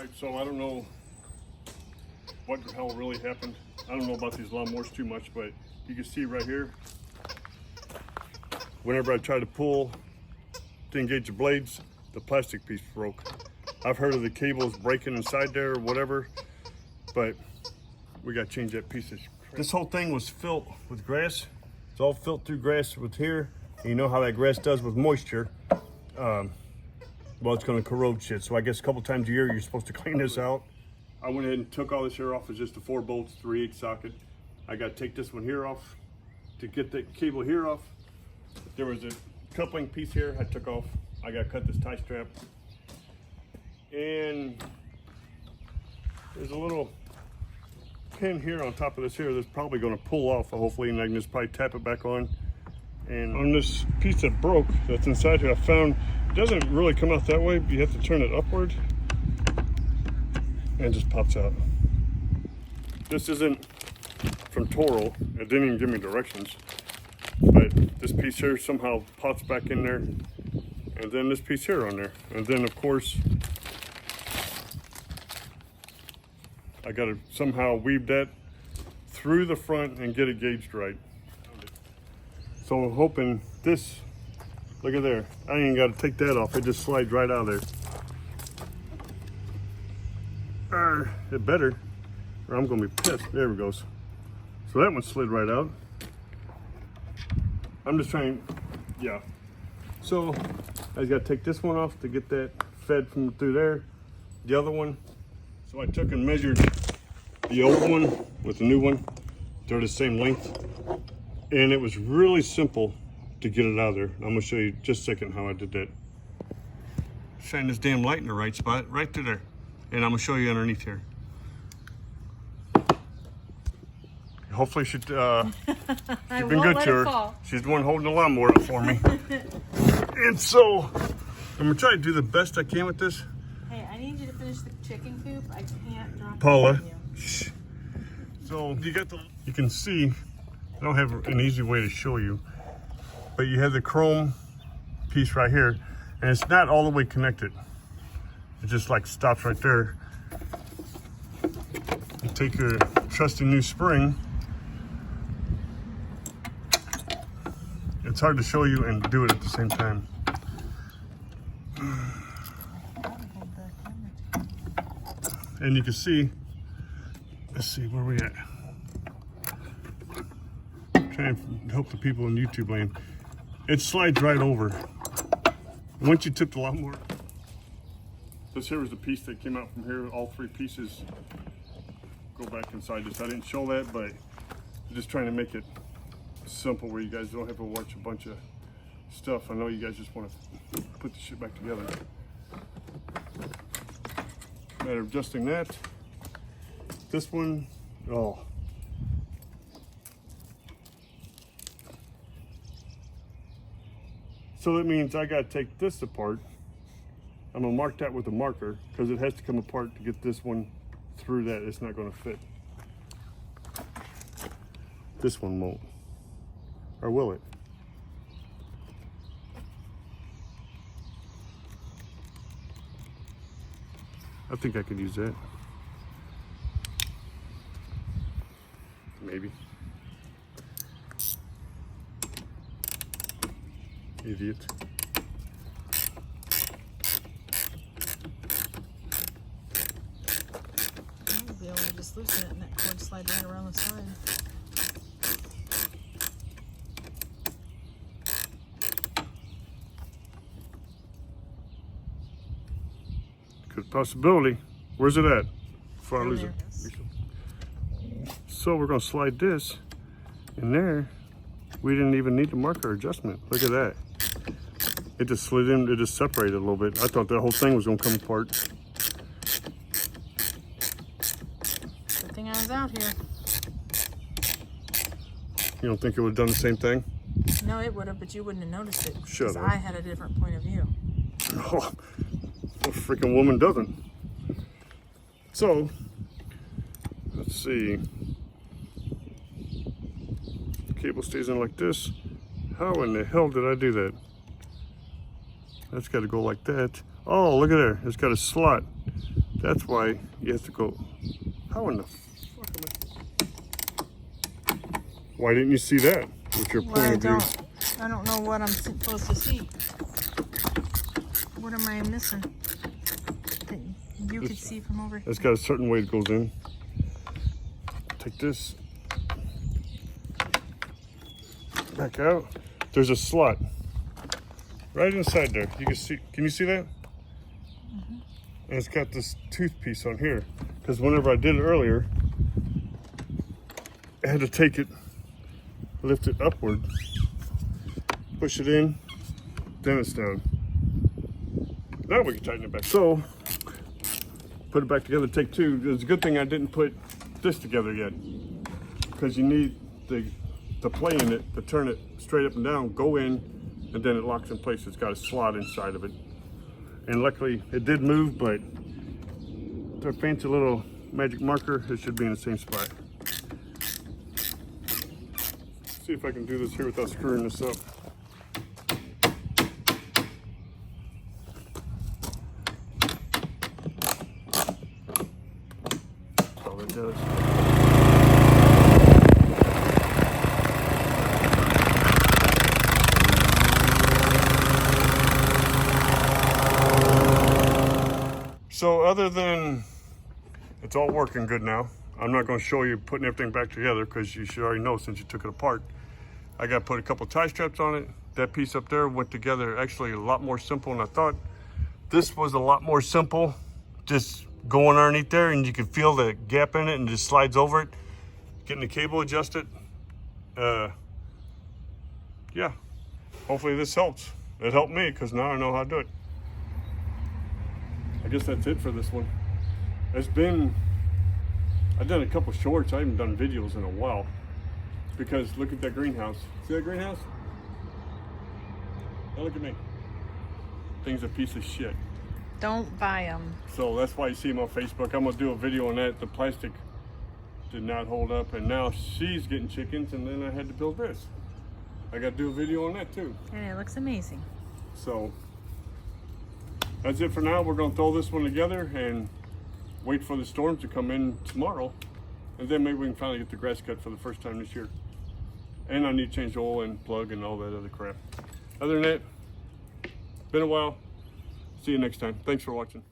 Alright, so I don't know what the hell really happened. I don't know about these lawnmowers too much, but you can see right here, whenever I try to pull to engage the blades, the plastic piece broke. I've heard of the cables breaking inside there or whatever, but we got to change that piece of crap. This whole thing was filled with grass. It's all filled through grass with here. And you know how that grass does with moisture. Well, it's going to corrode shit. So I guess a couple times a year you're supposed to clean this out. I went ahead and took all this here off. It's just the 4 bolts, 3/8 socket. I got to take this one here off to get the cable here off. There was a coupling piece here I took off. I got to cut this tie strap. And there's a little pin here on top of this here that's probably going to pull off, hopefully, and I can just probably tap it back on. And on this piece that broke that's inside here, I found it doesn't really come out that way, but you have to turn it upward and it just pops out. This isn't from Toro. It didn't even give me directions, but this piece here somehow pops back in there, and then this piece here on there, and then of course I got to somehow weave that through the front and get it gauged right. So I'm hoping this, look at there, I ain't got to take that off, it just slides right out of there. It better, or I'm going to be pissed. There it goes. So that one slid right out. I'm just trying, yeah. So I just got to take this one off to get that fed from through there. The other one, so I took and measured the old one with the new one. They're the same length. And it was really simple to get it out of there. I'm gonna show you just a second how I did that. Shine this damn light in the right spot, right through there. And I'm gonna show you underneath here. Hopefully she's been good to her. She's the one holding the lawnmower up for me. And so, I'm gonna try to do the best I can with this. Hey, I need you to finish the chicken coop. I can't drop Paula. it on you. Shh. So you can see, I don't have an easy way to show you, but you have the chrome piece right here, and it's not all the way connected. It just like stops right there. You take your trusty new spring. It's hard to show you and do it at the same time. And you can see, let's see, where we at? Trying to help the people in YouTube land. It slides right over. Once you took the lawnmower. This here was the piece that came out from here. All 3 pieces go back inside this. I didn't show that, but I'm just trying to make it simple where you guys don't have to watch a bunch of stuff. I know you guys just want to put the shit back together. Matter of adjusting that. This one, oh. So that means I gotta take this apart. I'm gonna mark that with a marker because it has to come apart to get this one through that. It's not gonna fit. This one won't. Or will it? I think I could use that. Maybe. Idiot. I'll be able to just loosen it and that cord slide right around the side. Good possibility. Where's it at? Before I Down lose there. it. So we're gonna slide this in there. We didn't even need the marker adjustment. Look at that. It just slid in, it just separated a little bit. I thought that whole thing was gonna come apart. Good thing I was out here. You don't think it would have done the same thing? No, it would have, but you wouldn't have noticed it. Shut Because up. I had a different point of view. Oh, a freaking woman doesn't. So, let's see. The cable stays in like this. How in the hell did I do that? That's got to go like that. Oh, look at there. It's got a slot That's why you have to go. How in the fuck am I? Why didn't you see that with your point of view? I don't know what I'm supposed to see. What am I missing that you could see from over here? It's got a certain way it goes in. Take this back out. There's a slot right inside there. You can see. Can you see that? Mm-hmm. And it's got this tooth piece on here. Because whenever I did it earlier, I had to take it, lift it upward, push it in, then it's down. Now we can tighten it back. So, put it back together, take two. It's a good thing I didn't put this together yet, because you need the play in it to turn it straight up and down, go in, and then it locks in place. It's got a slot inside of it. And luckily it did move, but with our fancy little magic marker, it should be in the same spot. See if I can do this here without screwing this up. That's all it does. So other than it's all working good now, I'm not going to show you putting everything back together because you should already know since you took it apart. I got to put a couple tie straps on it. That piece up there went together actually a lot more simple than I thought. This was a lot more simple, just going underneath there and you can feel the gap in it and just slides over it. Getting the cable adjusted. Yeah, hopefully this helps. It helped me because now I know how to do it. I guess that's it for this one. I've done a couple shorts. I haven't done videos in a while because look at that greenhouse. See that greenhouse? Now look at me. Thing's a piece of shit. Don't buy them. So that's why you see him on Facebook. I'm gonna do a video on that. The plastic did not hold up, and now she's getting chickens, and then I had to build this. I got to do a video on that too. And it looks amazing. So that's it for now. We're gonna throw this one together and wait for the storms to come in tomorrow, and then maybe we can finally get the grass cut for the first time this year. And I need to change the oil and plug and all that other crap. Other than that, been a while. See you next time. Thanks for watching.